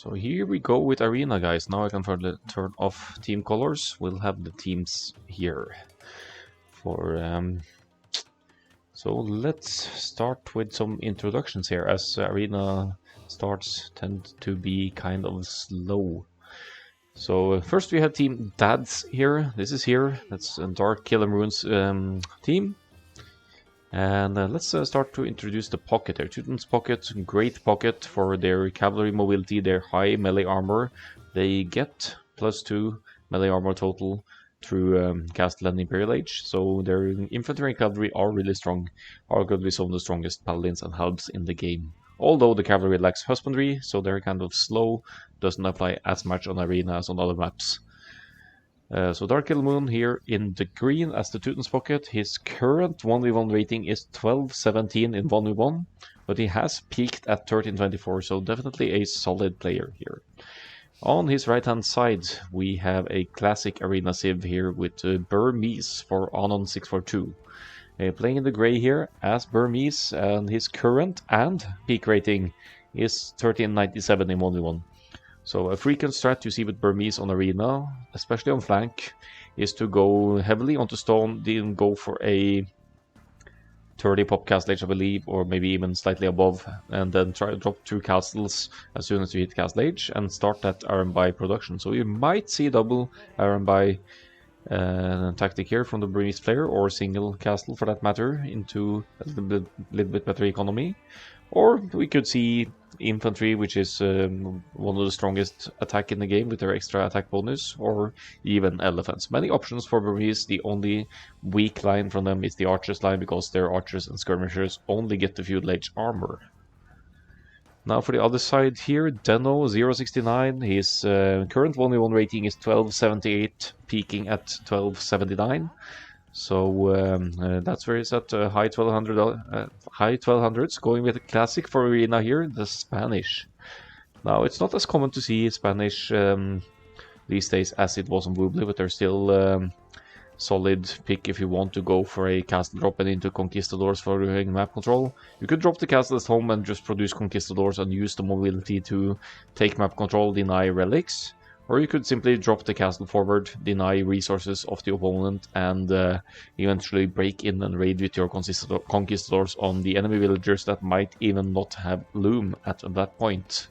So here we go with Arena, guys. Now I can turn off team colors. We'll have the teams here. So let's start with some introductions here, as Arena starts tend to be kind of slow. So first we have Team Dads here. This is here. That's Dark Killer Runes team. And let's start to introduce the pocket here. Teuton's pocket, great pocket for their cavalry mobility, their high melee armor. They get +2 melee armor total through Castle and Imperial Age. So their infantry and cavalry are really strong, are going to be some of the strongest paladins and halbs in the game. Although the cavalry lacks husbandry, so they're kind of slow, doesn't apply as much on Arena as on other maps. So Dark Killer Moon here in the green as the Teuton's pocket. His current 1v1 rating is 1217 in 1v1, but he has peaked at 1324, so definitely a solid player here. On his right hand side, we have a classic Arena Civ here with Burmese for Anon 642. Playing in the gray here as Burmese, and his current and peak rating is 1397 in 1v1. So a frequent strat you see with Burmese on Arena, especially on flank, is to go heavily onto stone, then go for a 30 pop castle age, I believe, or maybe even slightly above, and then try to drop 2 castles as soon as you hit castle age and start that Iron Buy production. So you might see double Iron Buy tactic here from the Burmese player, or single castle for that matter, into a little bit better economy. Or we could see infantry, which is one of the strongest attack in the game with their extra attack bonus, or even elephants. Many options for Burmese. The only weak line from them is the archers line, because their archers and skirmishers only get the feudal age armor. Now for the other side here, Deno 069, his current 1v1 rating is 1278, peaking at 1279. So that's where he's at high 1200s, going with a classic for Arena here, the Spanish. Now it's not as common to see Spanish these days as it was on Woobly, but they're still solid pick if you want to go for a castle drop and into conquistadors for doing map control. You could drop the castle at home and just produce conquistadors and use the mobility to take map control, deny relics. Or you could simply drop the castle forward, deny resources of the opponent, and eventually break in and raid with your conquistadors on the enemy villagers that might even not have loom at that point.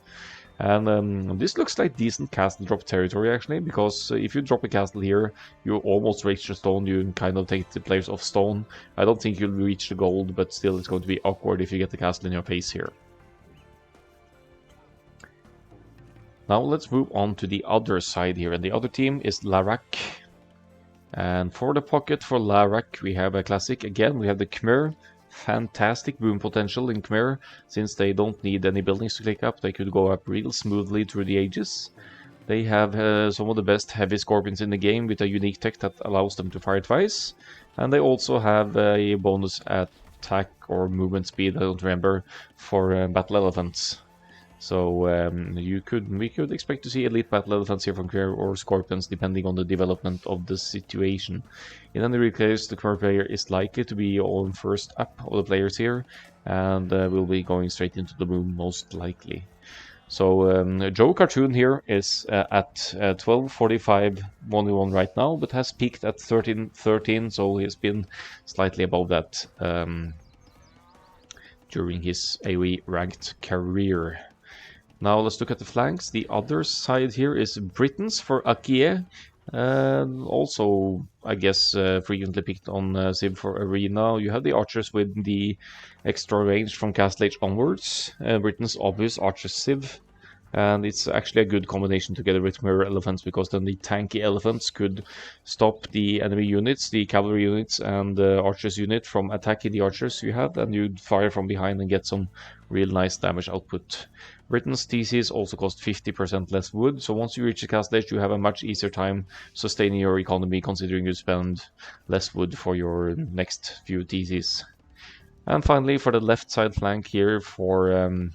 And this looks like decent castle drop territory actually, because if you drop a castle here, you almost reach the stone, you kind of take the players off stone. I don't think you'll reach the gold, but still it's going to be awkward if you get the castle in your face here. Now let's move on to the other side here, and the other team is LaRac. And for the pocket for LaRac, we have a classic again. We have the Khmer. Fantastic boom potential in Khmer, since they don't need any buildings to click up. They could go up real smoothly through the ages. They have some of the best heavy scorpions in the game with a unique tech that allows them to fire twice. And they also have a bonus attack or movement speed, I don't remember, for battle elephants. So we could expect to see elite battle elephants here from Khmer or scorpions, depending on the development of the situation. In any case, the Khmer player is likely to be on first up of the players here, and will be going straight into the boom most likely. So Joe Cartoon here is at 1245 1v1 right now, but has peaked at 1313, so he's been slightly above that during his AoE ranked career. Now let's look at the flanks. The other side here is Britons for Akkal-AOE. Also, I guess, frequently picked on Civ for Arena. You have the archers with the extra range from Castle Age onwards. Britain's obvious archer Civ. And it's actually a good combination together with Khmer elephants, because then the tanky elephants could stop the enemy units, the cavalry units and the archers unit from attacking the archers you have, and you'd fire from behind and get some real nice damage output. Britain's TCs also cost 50% less wood, so once you reach the castle age, you have a much easier time sustaining your economy, considering you spend less wood for your next few TCs. And finally, for the left side flank here for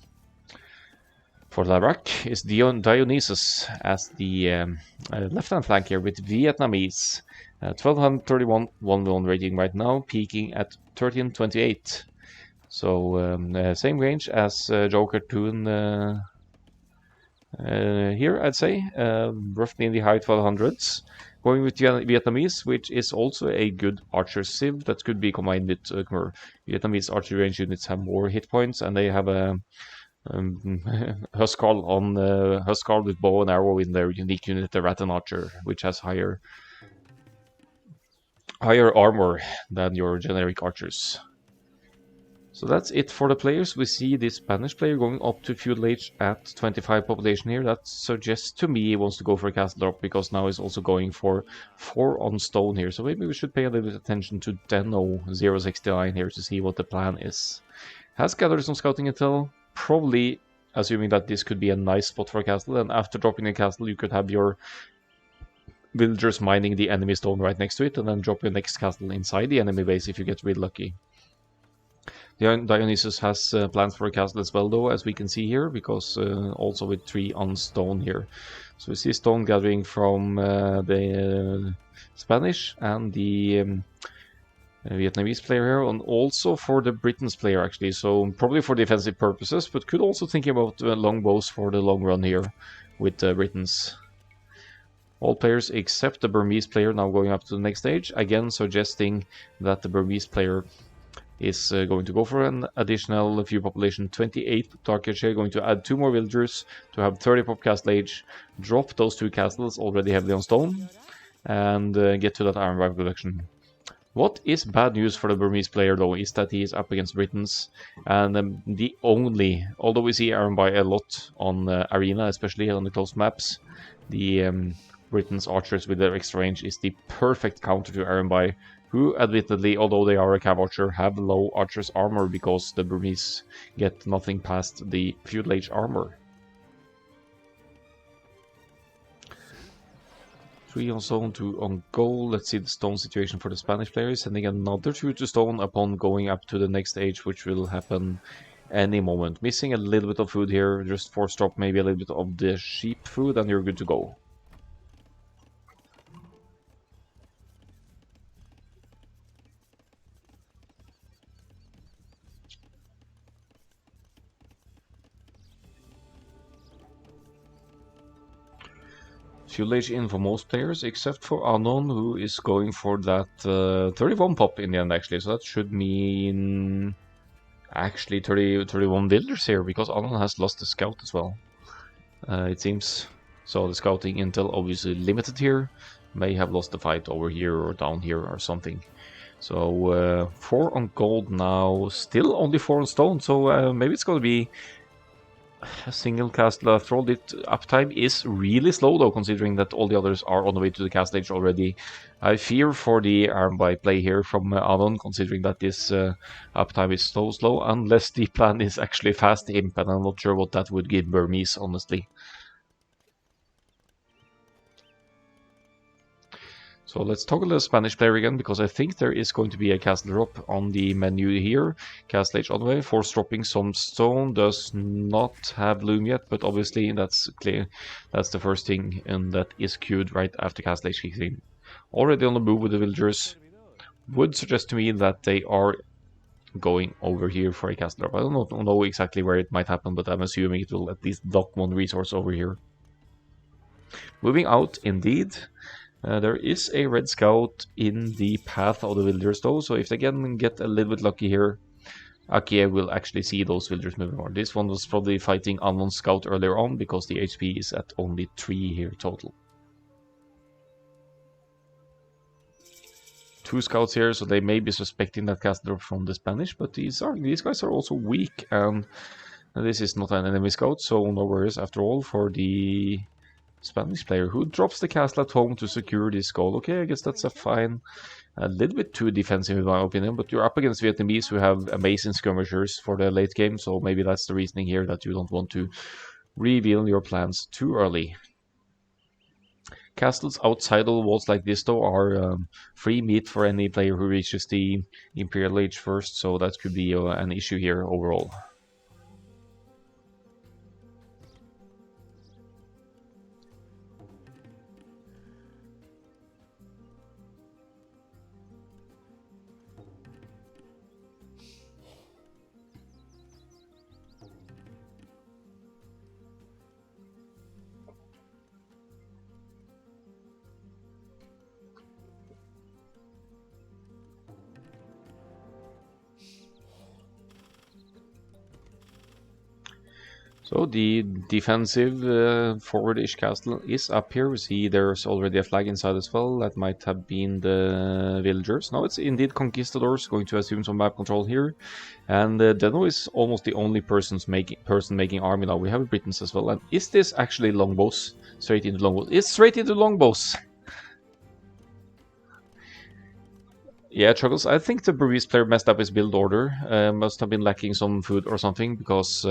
LaRac is Dionysus as the left-hand flank here with Vietnamese. 1231 1v1 rating right now, peaking at 1328. So same range as Joe Cartoon Here, I'd say, roughly in the high 1200s. Going with Vietnamese, which is also a good archer civ that could be combined with Khmer. Vietnamese archery range units have more hit points, and they have a Huskarl with bow and arrow in their unique unit, the Rattan Archer, which has higher armor than your generic archers. So that's it for the players. We see this Spanish player going up to feudal age at 25 population here. That suggests to me he wants to go for a castle drop because now he's also going for 4 on stone here. So maybe we should pay a little bit attention to Deno069 here to see what the plan is. Has gathered some scouting intel, probably assuming that this could be a nice spot for a castle. And after dropping a castle, you could have your villagers mining the enemy stone right next to it and then drop your next castle inside the enemy base if you get really lucky. Dionysus has plans for a castle as well, though, as we can see here, because also with 3 on stone here. So we see stone gathering from the Spanish and the Vietnamese player here, and also for the Britain's player, actually. So probably for defensive purposes, but could also think about longbows for the long run here with Britons. All players except the Burmese player now going up to the next stage, again suggesting that the Burmese player is going to go for an additional few population, 28 target share, going to add 2 more villagers to have 30 pop castle age, drop those 2 castles already heavily on stone, and get to that iron rival production. What is bad news for the Burmese player, though, is that he is up against Britons, and although we see Iron by a lot on Arena, especially on the close maps, the Britons archers with their extra range is the perfect counter to Iron by, who admittedly, although they are a cav archer, have low archer's armor because the Burmese get nothing past the feudal age armor. 3 on stone, 2 on gold. Let's see the stone situation for the Spanish players. Sending another 2 to stone upon going up to the next stage, which will happen any moment. Missing a little bit of food here, just force drop maybe a little bit of the sheep food and you're good to go. Feudal age in for most players, except for Anon, who is going for that 31 pop in the end, actually. So that should mean actually 31 villagers here, because Anon has lost the scout as well, it seems. So the scouting intel obviously limited here. May have lost the fight over here or down here or something. So 4 on gold now, still only 4 on stone, so maybe it's going to be a single castle after all. The uptime is really slow, though, considering that all the others are on the way to the castle age already. I fear for the arm by play here from Anon, considering that this uptime is so slow, unless the plan is actually fast imp, and I'm not sure what that would give Burmese, honestly. So let's toggle the Spanish player again, because I think there is going to be a castle drop on the menu here. Castle age on the way, force dropping some stone, does not have loom yet, but obviously that's clear. That's the first thing, and that is queued right after castle age kicks in. Already on the move with the villagers, would suggest to me that they are going over here for a castle drop. I don't know exactly where it might happen, but I'm assuming it will at least dock 1 resource over here. Moving out, indeed. There is a red scout in the path of the villagers, though, so if they can get a little bit lucky here, Akie will actually see those villagers moving on. This one was probably fighting Anon's scout earlier on, because the HP is at only 3 here total. 2 scouts here, so they may be suspecting that castle drop from the Spanish, but these guys are also weak, and this is not an enemy scout, so no worries after all for the Spanish player, who drops the castle at home to secure this goal. Okay, I guess that's a little bit too defensive in my opinion, but you're up against Vietnamese who have amazing skirmishers for the late game, so maybe that's the reasoning here, that you don't want to reveal your plans too early. Castles outside of the walls like this, though, are free meat for any player who reaches the Imperial Age first, so that could be an issue here overall. So the defensive forward-ish castle is up here. We see there's already a flag inside as well. That might have been the villagers. No, it's indeed conquistadors. Going to assume some map control here. And Deno is almost the only person making army now. We have Britons as well. And is this actually longbows? Straight into longbows. It's straight into longbows. Yeah, Chuckles. I think the Burmese player messed up his build order. Must have been lacking some food or something because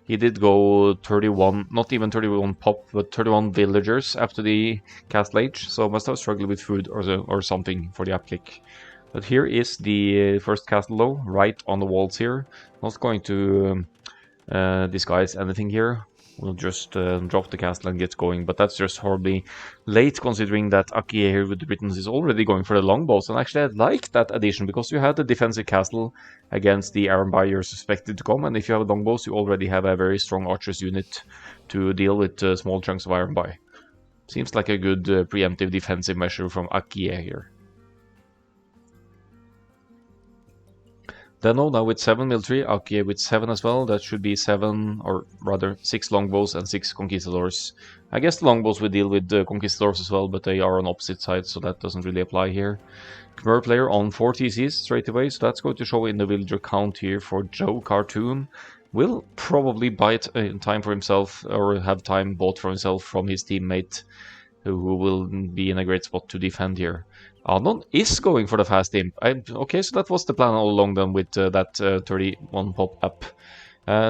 he did go 31, not even 31 pop, but 31 villagers after the castle age. So must have struggled with food or something for the up click. But here is the first castle though, right on the walls here. Not going to disguise anything here. We'll just drop the castle and get going, but that's just horribly late considering that Akkal-AOE here with the Britons is already going for the longbows. And actually I like that addition because you had the defensive castle against the Iron Bar you're suspected to come, and if you have longbows you already have a very strong archers unit to deal with small chunks of Iron Bar. Seems like a good preemptive defensive measure from Akkal-AOE here. Deno now with 7 military, Akkal-AOE with 7 as well. That should be 7, or rather 6 longbows and 6 conquistadors. I guess the longbows will deal with the conquistadors as well, but they are on opposite sides, so that doesn't really apply here. Khmer player on 4 TCs straight away, so that's going to show in the villager count here for Joe Cartoon. Will probably buy time for himself, or have time bought for himself from his teammate, who will be in a great spot to defend here. Anon is going for the fast imp. Okay, so that was the plan all along then with that 31 pop up.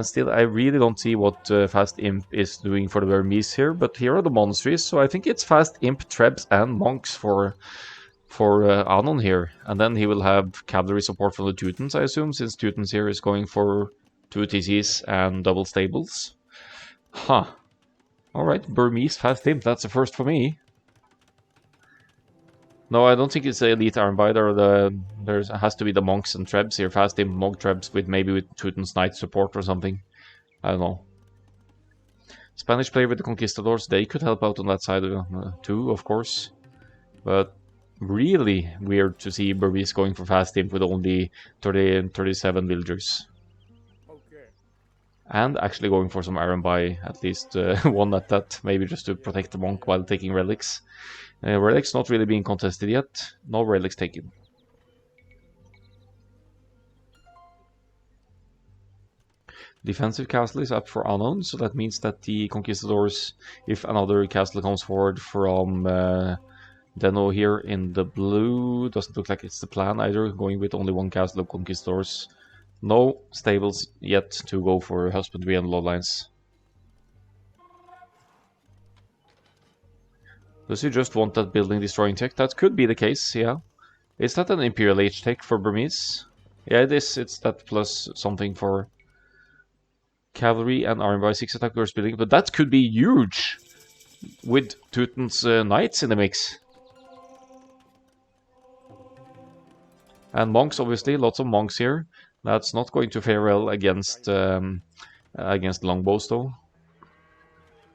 Still, I really don't see what fast imp is doing for the Burmese here, but here are the monasteries, so I think it's fast imp, trebs, and monks for Anon here. And then he will have cavalry support from the Teutons, I assume, since Teutons here is going for 2 TCs and double stables. Huh. Alright, Burmese fast imp, that's a first for me. No, I don't think it's the elite Iron Bider. There has to be the monks and trebs here. Fast imp monk trebs with maybe with Teuton's knight support or something. I don't know. Spanish player with the conquistadors, they could help out on that side too, of course. But really weird to see Burmese going for fast imp with only 30 and 37 villagers. And actually going for some Iron Buy, at least one at that, maybe just to protect the monk while taking relics. Relics not really being contested yet. No relics taken. Defensive castle is up for unknown, so that means that the conquistadors, if another castle comes forward from Deno here in the blue, doesn't look like it's the plan either, going with only one castle of conquistadors. No stables yet to go for husbandry and bloodlines. Does he just want that building destroying tech? That could be the case, yeah. Is that an Imperial Age tech for Burmese? Yeah, it is. It's that plus something for cavalry and Iron by 6 attack versus building, but that could be huge with Teuton's knights in the mix. And monks, obviously, lots of monks here. That's not going to fare well against longbows, though.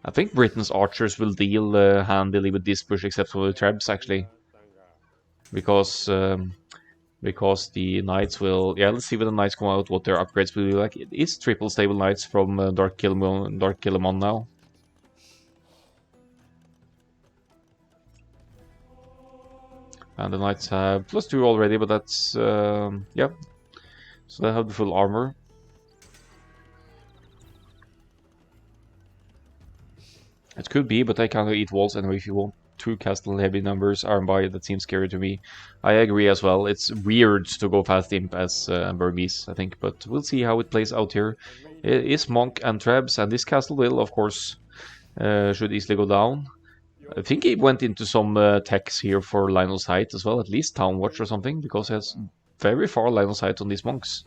I think Britain's archers will deal handily with this push, except for the trebs, actually. Because the knights will... Yeah, let's see when the knights come out, what their upgrades will be like. It is triple stable knights from Dark Kilimon now. And the knights have +2 already, but that's... yeah. So they have the full armor. It could be, but I can't eat walls anyway if you want 2 castle heavy numbers Iron by. That seems scary to me. I agree as well. It's weird to go fast imp as Burmese, I think, but we'll see how it plays out here. It is monk and trebs, and this castle will, of course, should easily go down. I think he went into some techs here for line of sight as well, at least town watch or something, because he has very far line of sight on these monks.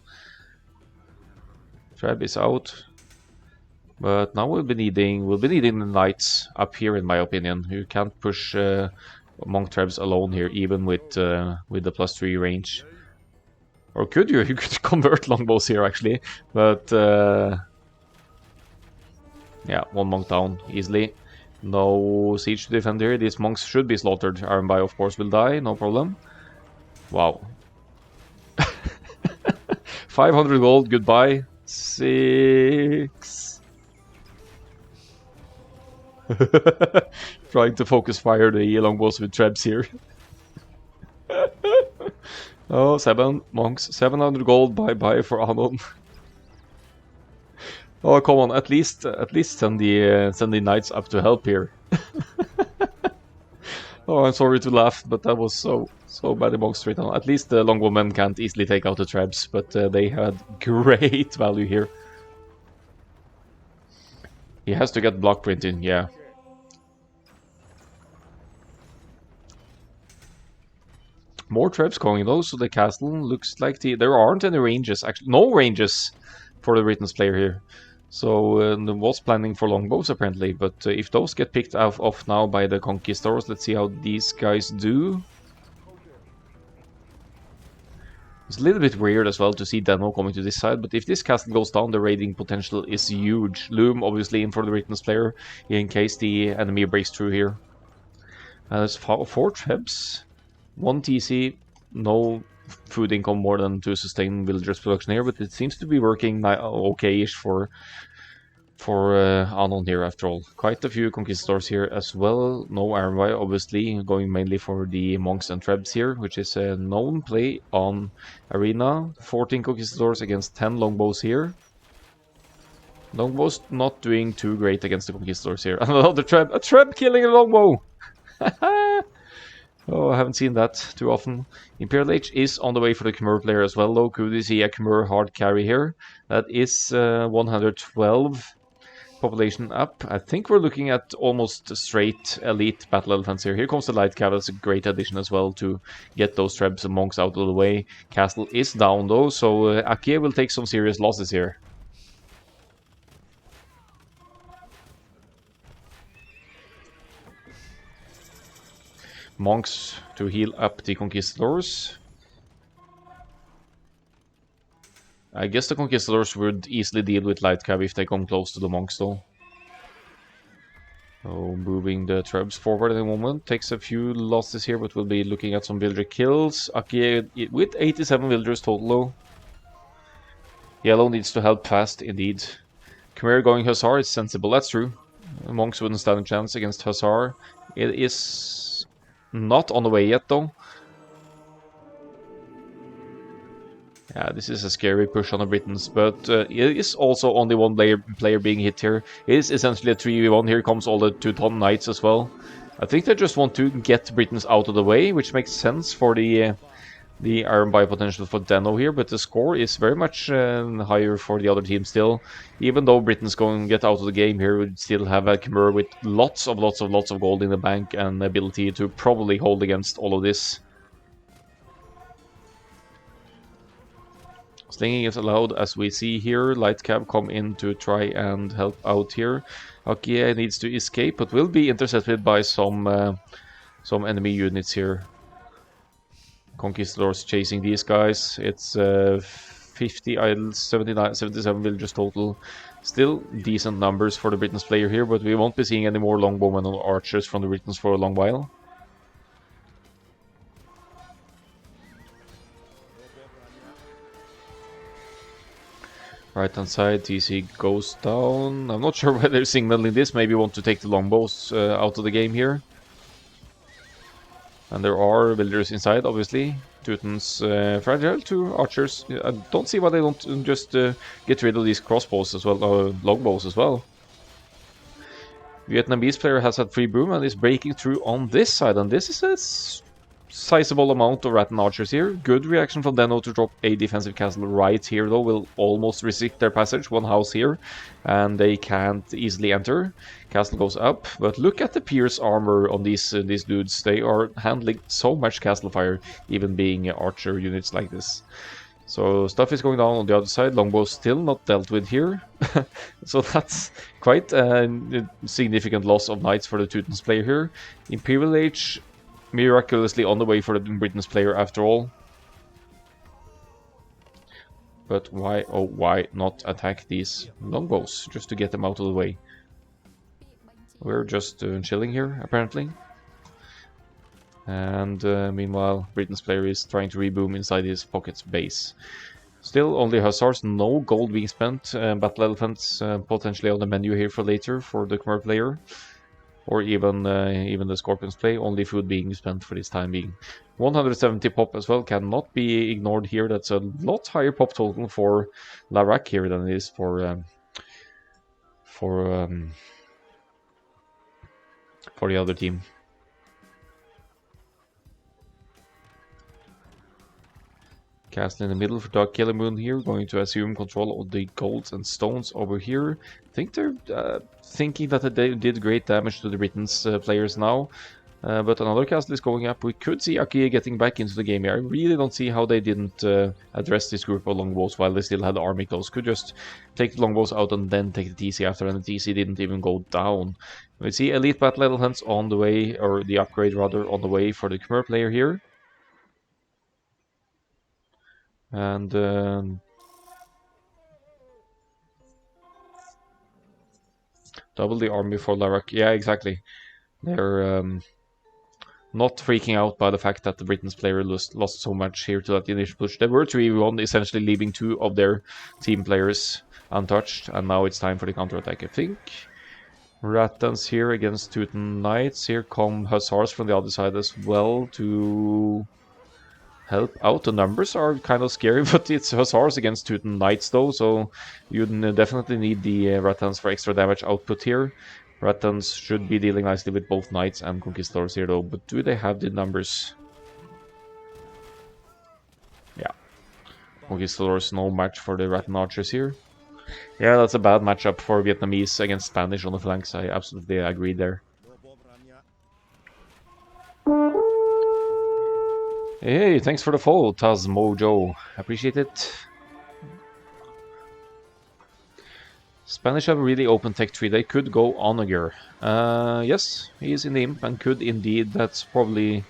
Treb is out. But now we'll be needing the knights up here, in my opinion. You can't push monk trebs alone here, even with the +3 range. Or could you? You could convert longbows here actually, but yeah, 1 monk down easily. No siege to defend here. These monks should be slaughtered. Iron by, of course, will die, no problem. Wow. 500 gold. Goodbye. 6. Trying to focus fire the longbows with trebs here. Oh, 7 monks, 700 gold, bye-bye for Anon. Oh, come on, at least send the knights up to help here. Oh, I'm sorry to laugh, but that was so bad among straight on. At least the longbowmen can't easily take out the trebs, but they had great value here. He has to get block print in, yeah. More trebs going though, so the castle looks like there aren't any ranges, actually no ranges for the Britain's player here. So was planning for longbows apparently, but if those get picked off now by the conquistadors, let's see how these guys do. It's a little bit weird as well to see Deno coming to this side, but if this castle goes down, the raiding potential is huge. Loom obviously in for the Britain's player in case the enemy breaks through here. There's 4 trebs, 1 TC, no food income more than to sustain villagers production here, but it seems to be working okay-ish for Anon here after all. Quite a few conquistadors here as well. No Ironby obviously, going mainly for the monks and trebs here, which is a known play on Arena. 14 conquistadors against 10 longbows here. Longbows not doing too great against the conquistadors here. Another treb, a treb killing a longbow! Oh, I haven't seen that too often. Imperial Age is on the way for the Khmer player as well, though. Could we see a Khmer hard carry here? That is 112 population up. I think we're looking at almost straight elite battle elephants here. Here comes the light cav. That's a great addition as well to get those trebs and monks out of the way. Castle is down though, so Akie will take some serious losses here. Monks to heal up the conquistadors. I guess the conquistadors would easily deal with light cav if they come close to the monks though. So moving the trebs forward at the moment. Takes a few losses here, but we'll be looking at some villager kills. Akie with 87 villagers total though. Yellow needs to help fast indeed. Khmer going Hussar is sensible, that's true. Monks wouldn't stand a chance against Hussar. It is not on the way yet though. Yeah, this is a scary push on the Britons, but it is also only one player being hit here. It is essentially a 3v1. Here comes all the 2-ton knights as well. I think they just want to get Britons out of the way, which makes sense for the Iron Buy potential for Deno here, but the score is very much higher for the other team still. Even though Britain's going to get out of the game here, we still have a Khmer with lots of gold in the bank and the ability to probably hold against all of this. Slinging is allowed as we see here. Light cab come in to try and help out here. Akie needs to escape, but will be intercepted by some enemy units here. Conquistadors chasing these guys. It's 50 idols, 77 villagers total. Still decent numbers for the Britons player here, but we won't be seeing any more longbowmen or archers from the Britons for a long while. Right hand side, TC goes down. I'm not sure why they're signaling this. Maybe want to take the longbows out of the game here. And there are villagers inside, obviously. Teutons fragile to archers. I don't see why they don't just get rid of these crossbows as well, or longbows as well. Vietnamese player has had free boom and is breaking through on this side, and this is a sizable amount of Rattan archers here. Good reaction from Deno to drop a defensive castle right here though. Will almost restrict their passage. One house here and they can't easily enter. Castle goes up, but look at the pierce armor on these dudes. They are handling so much castle fire, even being archer units like this. So stuff is going down on the other side. Longbow still not dealt with here. So that's quite a significant loss of knights for the Teutons player here. Imperial Age miraculously on the way for the Britain's player after all. But why, oh why not attack these longbows just to get them out of the way? We're just chilling here apparently. And meanwhile Britain's player is trying to reboom inside his pocket's base. Still only hussars, no gold being spent. Battle elephants potentially on the menu here for later for the Khmer player. or even the Scorpions play. Only food being spent for this time being. 170 pop as well cannot be ignored here. That's a lot higher pop total for LaRac here than it is for the other team. Castle in the middle for Dark Killer Moon here, going to assume control of the golds and stones over here. I think they're thinking that they did great damage to the Britain's players now. But another castle is going up. We could see Aki getting back into the game here. I really don't see how they didn't address this group of longbows while they still had the army close. Could just take the longbows out and then take the TC after, and the TC didn't even go down. We see Elite Battle Elephants on the way, or the upgrade rather, on the way for the Khmer player here. And double the army for LaRac. Yeah, exactly. They're not freaking out by the fact that the Britain's player lost so much here to that initial push. They were 3v1, essentially leaving 2 of their team players untouched, and now it's time for the counterattack, I think. Rattans here against Teuton Knights. Here come Hussars from the other side as well to help out. The numbers are kind of scary, but it's Hussars against Teuton Knights though, so you definitely need the Rattans for extra damage output here. Rattans should be dealing nicely with both Knights and Conquistadors here though, but do they have the numbers? Yeah. Conquistadors no match for the Rattan Archers here. Yeah, that's a bad matchup for Vietnamese against Spanish on the flanks. I absolutely agree there. Hey, thanks for the follow, Taz Mojo. Appreciate it. Spanish have a really open tech tree. They could go Onager. Yes, he is in the imp and could indeed. That's probably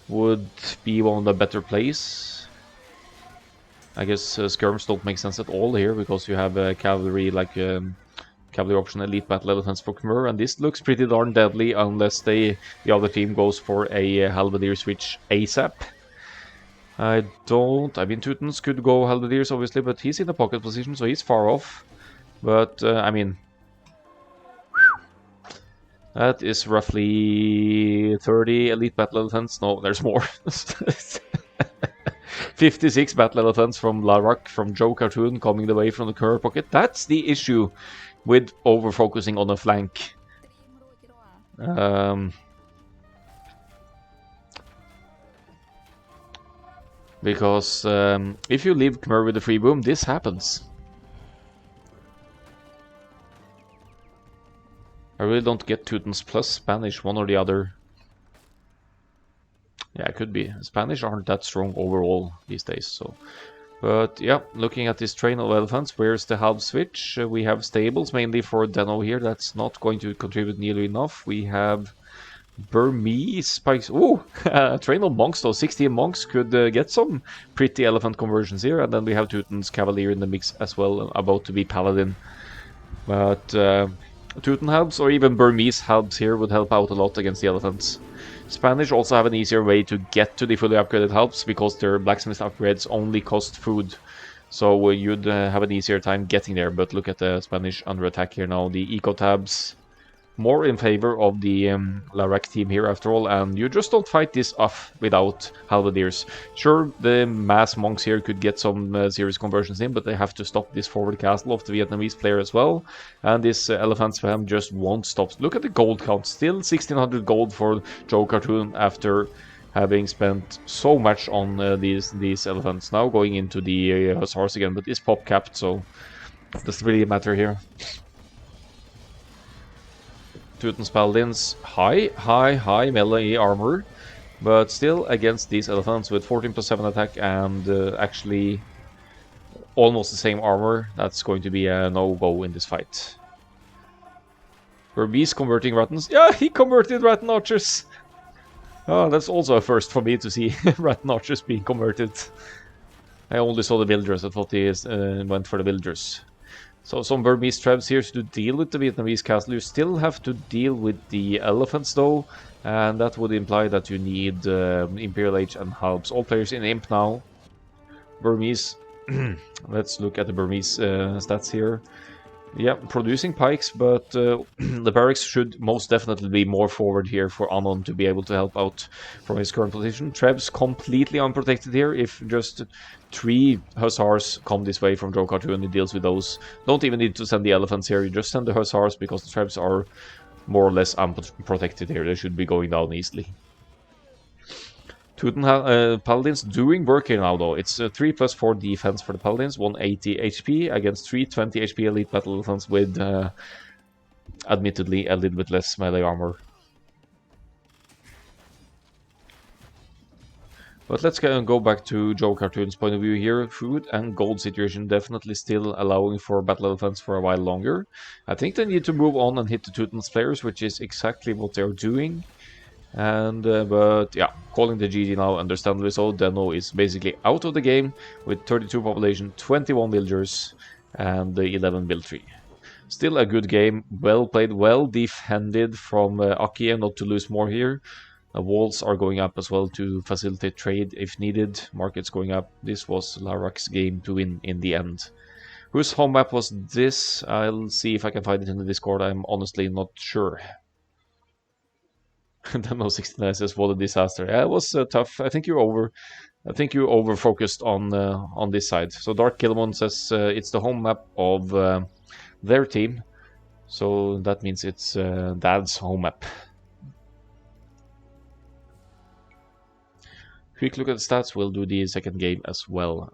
would be one of the better plays. I guess skirms don't make sense at all here because you have cavalry like cavalry option elite battle elephants for Khmer, and this looks pretty darn deadly unless the other team goes for a halberdier switch ASAP. I mean, Teutons could go halberdiers obviously, but he's in a pocket position, so he's far off. But I mean, that is roughly 30 elite battle elephants. No, there's more. 56 battle elephants from LaRac, from Joe Cartoon coming the way from the Khmer pocket. That's the issue with over-focusing on a flank. Because if you leave Khmer with a free boom, this happens. I really don't get Teutons plus Spanish, one or the other. Yeah, it could be. Spanish aren't that strong overall these days, so. But yeah, looking at this train of elephants, where's the halb switch? We have stables mainly for Deno here. That's not going to contribute nearly enough. We have Burmese spikes. Ooh, train of monks though. 16 monks could get some pretty elephant conversions here. And then we have Teuton's Cavalier in the mix as well, about to be Paladin. But Teuton halbs or even Burmese halbs here would help out a lot against the elephants. Spanish also have an easier way to get to the fully upgraded halbs because their blacksmith upgrades only cost food. So you'd have an easier time getting there. But look at the Spanish under attack here now. The eco tabs more in favor of the LaRac team here after all, and you just don't fight this off without halberdiers. Sure, the mass monks here could get some serious conversions in, but they have to stop this forward castle of the Vietnamese player as well, and this elephant spam just won't stop. Look at the gold count, still 1600 gold for Joe Cartoon after having spent so much on these elephants. Now going into the Hussars again, but it's pop capped, so it doesn't really matter here. Teuton's Paladins, high melee armor, but still against these elephants with 14 plus 7 attack and actually almost the same armor, that's going to be a no-go in this fight. Burmese converting Rattans. Yeah, he converted Rattan Archers! Oh, that's also a first for me to see Rattan Archers being converted. I only saw the villagers, I thought he went for the villagers. So some Burmese tribes here to deal with the Vietnamese castle. You still have to deal with the elephants though, and that would imply that you need Imperial Age and halbs. All players in Imp now. Burmese, let's look at the Burmese stats here. Yeah, producing pikes, but the barracks should most definitely be more forward here for Anon to be able to help out from his current position. Treb's completely unprotected here. If just 3 Hussars come this way from Drokar 2 and he deals with those, don't even need to send the elephants here. You just send the Hussars because the Trebs are more or less unprotected here. They should be going down easily. Teuton Paladins doing work here now, though. It's 3 plus 4 defense for the Paladins, 180 HP against 320 HP elite battle elephants with, admittedly, a little bit less melee armor. But let's go back to Joe Cartoon's point of view here. Food and gold situation definitely still allowing for battle elephants for a while longer. I think they need to move on and hit the Teuton's players, which is exactly what they're doing. And but yeah, calling the GG now, understandably so. Deno is basically out of the game with 32 population, 21 villagers, and the 11 build tree. Still a good game, well played, well defended from Aki, not to lose more here. Walls are going up as well to facilitate trade if needed. Markets going up. This was LaRac's game to win in the end. Whose home map was this? I'll see if I can find it in the Discord. I'm honestly not sure. Demo 69 says, "What a disaster!" Yeah, it was tough. I think you over focused on this side. So Dark Killamon says it's the home map of their team. So that means it's Dad's home map. Quick look at the stats. We'll do the second game as well.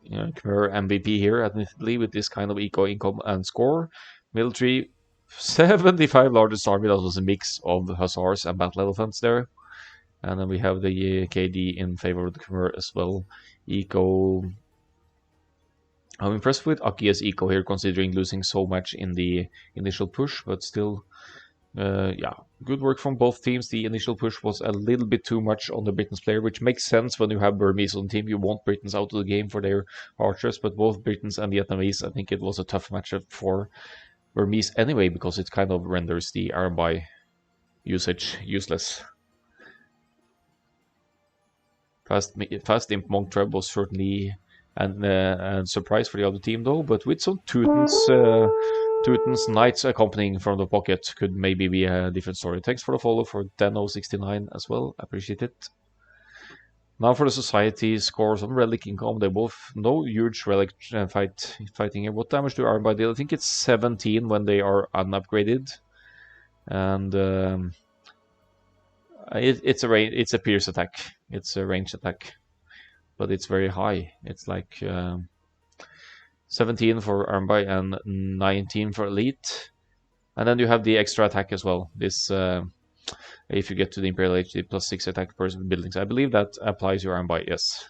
Khmer MVP here, admittedly, with this kind of eco income and score. Military 75 largest army. That was a mix of hussars and battle elephants there. And then we have the KD in favor of the Khmer as well. Eco. I'm impressed with Aki's eco here, considering losing so much in the initial push, but still, yeah, good work from both teams. The initial push was a little bit too much on the Britain's player, which makes sense when you have Burmese on the team. You want Britons out of the game for their archers, but both Britons and Vietnamese, I think it was a tough matchup for Burmese anyway, because it kind of renders the Arambai usage useless. Fast Imp Monk Treb was certainly a surprise for the other team, though, but with some Teuton's Knights accompanying from the pocket could maybe be a different story. Thanks for the follow for Deno69 as well. Appreciate it. Now for the society scores on Relic income. They both no huge Relic fighting here. What damage do Arambai deal? I think it's 17 when they are unupgraded, and it's a pierce attack. It's a range attack, but it's very high. It's like 17 for Arambai and 19 for Elite. And then you have the extra attack as well. This, if you get to the Imperial HD, plus 6 attack per buildings. I believe that applies to Arambai, yes.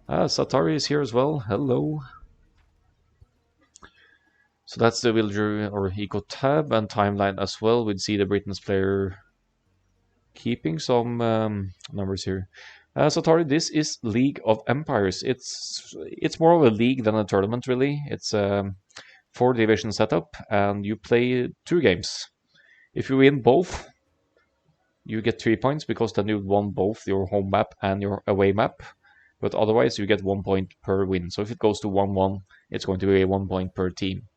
Satari is here as well. Hello. So that's the villager or eco tab and timeline as well. We'd see the Britain's player keeping some numbers here. Satari, this is League of Empires. It's more of a league than a tournament, really. It's a 4-division setup, and you play 2 games. If you win both, you get 3 points, because then you've won both your home map and your away map. But otherwise, you get 1 point per win. So if it goes to 1-1, it's going to be 1 point per team.